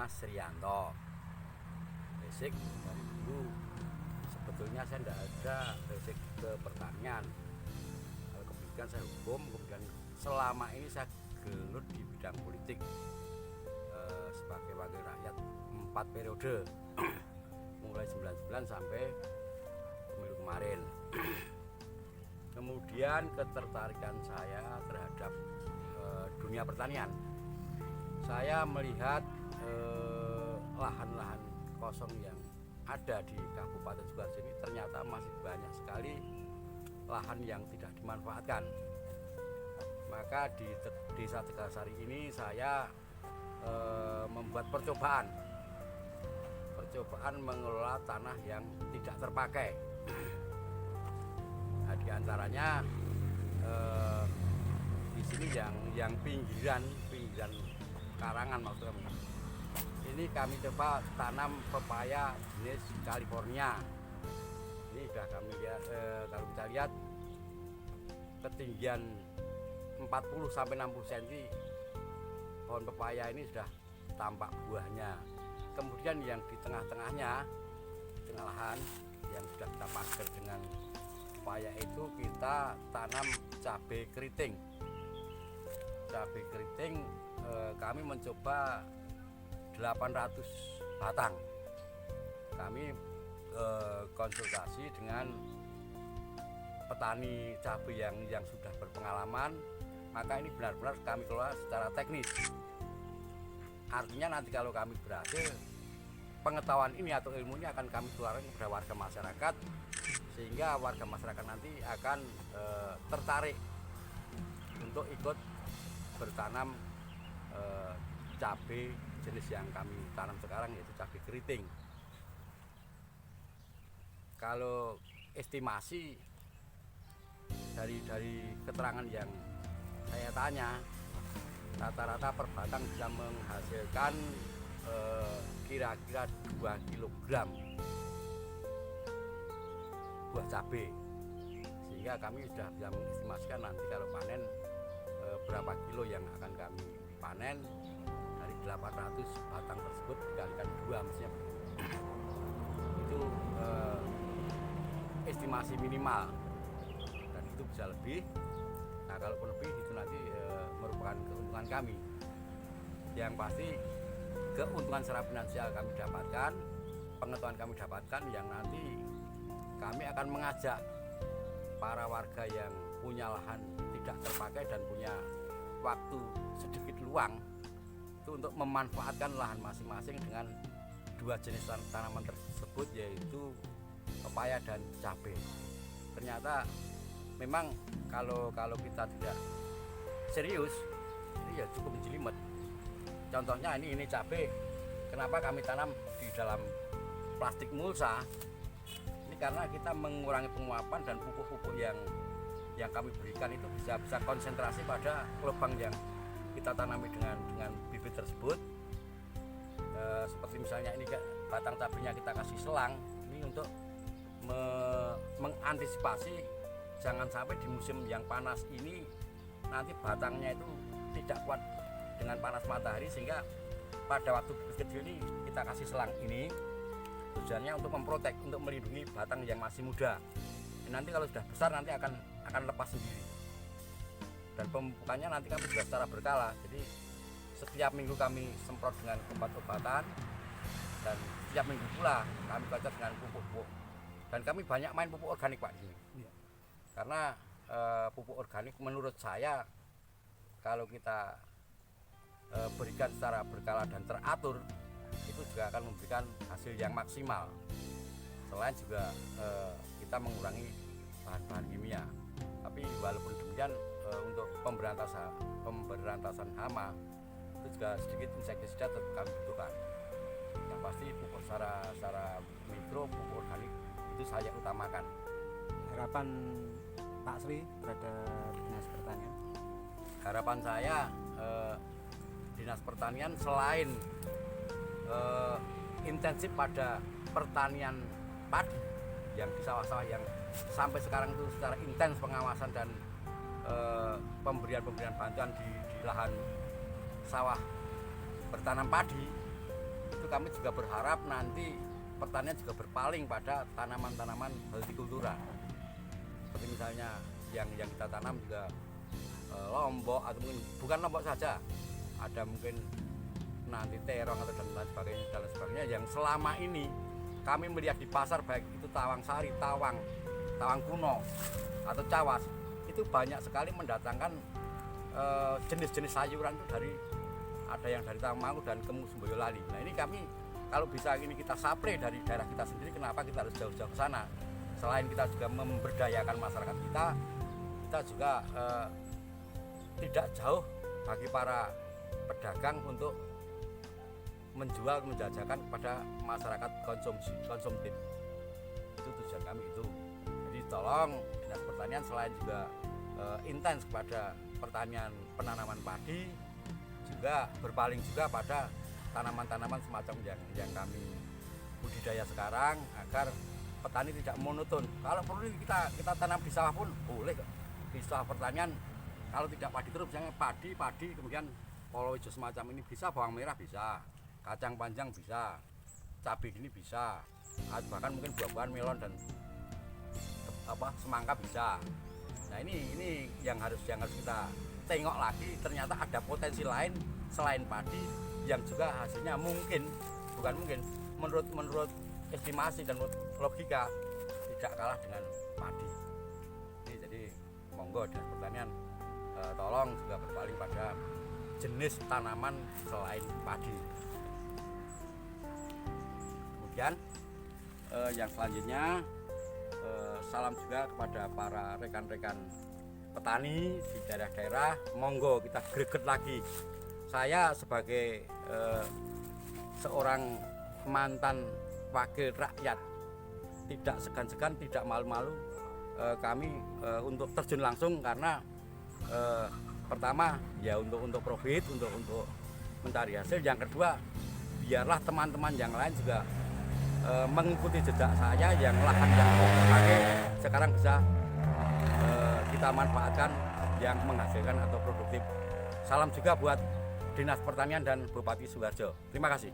Mas Rianto. Basic dari dulu sebetulnya saya tidak ada basic ke pertanian. Kalau kemudian saya hukum, kemudian selama ini saya gelut di bidang politik sebagai wakil rakyat 4 periode mulai 99 sampai pemilu kemarin. Kemudian ketertarikan saya terhadap dunia pertanian, saya melihat lahan-lahan kosong yang ada di Kabupaten Sukoharjo ini ternyata masih banyak sekali lahan yang tidak dimanfaatkan. Maka di Desa Tegalsari ini saya membuat percobaan mengelola tanah yang tidak terpakai. Nah, di antaranya di sini yang pinggiran karangan maksudnya. Ini kami coba tanam pepaya jenis California. Ini sudah kami lihat, kalau kita lihat ketinggian 40 sampai 60 cm pohon pepaya ini sudah tampak buahnya. Kemudian yang di tengah-tengahnya, tengah lahan yang sudah kita pagar dengan pepaya itu kita tanam cabai keriting. Cabai keriting kami mencoba 800 batang. Kami konsultasi dengan petani cabai yang sudah berpengalaman, maka ini benar-benar kami kelola secara teknis. Artinya nanti kalau kami berhasil, pengetahuan ini atau ilmu ini akan kami keluarkan kepada warga masyarakat, sehingga warga masyarakat nanti akan tertarik untuk ikut bertanam cabai jenis yang kami tanam sekarang, yaitu cabai keriting. Kalau estimasi dari keterangan yang saya tanya, rata-rata per batang bisa menghasilkan kira-kira 2 kg buah cabai, sehingga kami sudah bisa mengestimasikan nanti kalau panen berapa kilo yang akan kami panen dari 800 batang tersebut dikalikan 2, maksudnya itu estimasi minimal, dan itu bisa lebih. Nah, kalaupun lebih itu nanti merupakan keuntungan kami. Yang pasti keuntungan secara finansial kami dapatkan, pengetahuan kami dapatkan, yang nanti kami akan mengajak para warga yang punya lahan tidak terpakai dan punya waktu sedikit luang itu untuk memanfaatkan lahan masing-masing dengan 2 jenis tanaman tersebut, yaitu pepaya dan cabai. Ternyata memang kalau kita tidak serius, ini ya cukup menjelimet. Contohnya ini cabai, kenapa kami tanam di dalam plastik mulsa? Ini karena kita mengurangi penguapan, dan pupuk-pupuk yang kami berikan itu bisa konsentrasi pada lubang yang kita tanami dengan bibit tersebut. Seperti misalnya ini batang cabainya kita kasih selang, ini untuk mengantisipasi jangan sampai di musim yang panas ini nanti batangnya itu tidak kuat dengan panas matahari, sehingga pada waktu bibit kecil ini kita kasih selang ini tujuannya untuk memprotek, untuk melindungi batang yang masih muda. Nanti kalau sudah besar nanti akan lepas sendiri. Dan pemupukannya nanti kami juga secara berkala. Jadi setiap minggu kami semprot dengan obat-obatan, dan setiap minggu pula kami baca dengan pupuk-pupuk. Dan kami banyak main pupuk organik, Pak, di sini. Ya. Karena pupuk organik menurut saya kalau kita berikan secara berkala dan teratur, itu juga akan memberikan hasil yang maksimal. Selain juga kita mengurangi bahan-bahan kimia. Tapi walaupun demikian, untuk pemberantasan hama itu juga sedikit insektisida tetap kami butuhkan. Yang pasti pupuk secara mikro, pupuk organik itu saya utamakan. Harapan Pak Sri terhadap Dinas Pertanian? Harapan saya Dinas Pertanian selain intensif pada pertanian padi yang di sawah-sawah yang sampai sekarang itu secara intens pengawasan dan pemberian bantuan di lahan sawah bertanam padi, kami juga berharap nanti pertanian juga berpaling pada tanaman-tanaman hortikultura. Seperti misalnya yang kita tanam juga lombok, atau mungkin bukan lombok saja, ada mungkin nanti terong atau dan lain sebagainya yang selama ini kami melihat di pasar, baik itu tawang sari, tawang kuno atau cawas, itu banyak sekali mendatangkan jenis-jenis sayuran itu ada yang dari Tawangmangu dan Kemus Boyolali. Nah ini kami kalau bisa ini kita supply dari daerah kita sendiri, kenapa kita harus jauh-jauh ke sana? Selain kita juga memberdayakan masyarakat kita juga tidak jauh bagi para pedagang untuk menjual, menjajakan kepada masyarakat konsumtif. Itu tujuan kami itu. Jadi tolong Dinas Pertanian selain juga intens kepada pertanian penanaman padi, juga berpaling juga pada tanaman-tanaman semacam yang kami budidaya sekarang, agar petani tidak monoton. Kalau perlu kita tanam di sawah pun boleh kok. Di sawah pertanian kalau tidak padi terus, misalnya padi kemudian palawija semacam ini bisa, bawang merah bisa, kacang panjang bisa, cabai ini bisa, bahkan mungkin buah-buahan melon dan semangka bisa. Nah ini yang harus kita tengok lagi, ternyata ada potensi lain selain padi yang juga hasilnya menurut estimasi dan menurut logika tidak kalah dengan padi. Ini jadi monggo Dinas Pertanian tolong juga berpaling pada jenis tanaman selain padi. Kemudian yang selanjutnya salam juga kepada para rekan-rekan petani di daerah-daerah, monggo kita greget lagi. Saya sebagai seorang mantan wakil rakyat tidak segan-segan, tidak malu-malu kami untuk terjun langsung, karena pertama ya untuk profit, untuk mencari hasil. Yang kedua, biarlah teman-teman yang lain juga mengikuti jejak saya, yang lahan yang pakai sekarang bisa kita manfaatkan yang menghasilkan atau produktif. Salam juga buat Dinas Pertanian dan Bupati Sukoharjo. Terima kasih.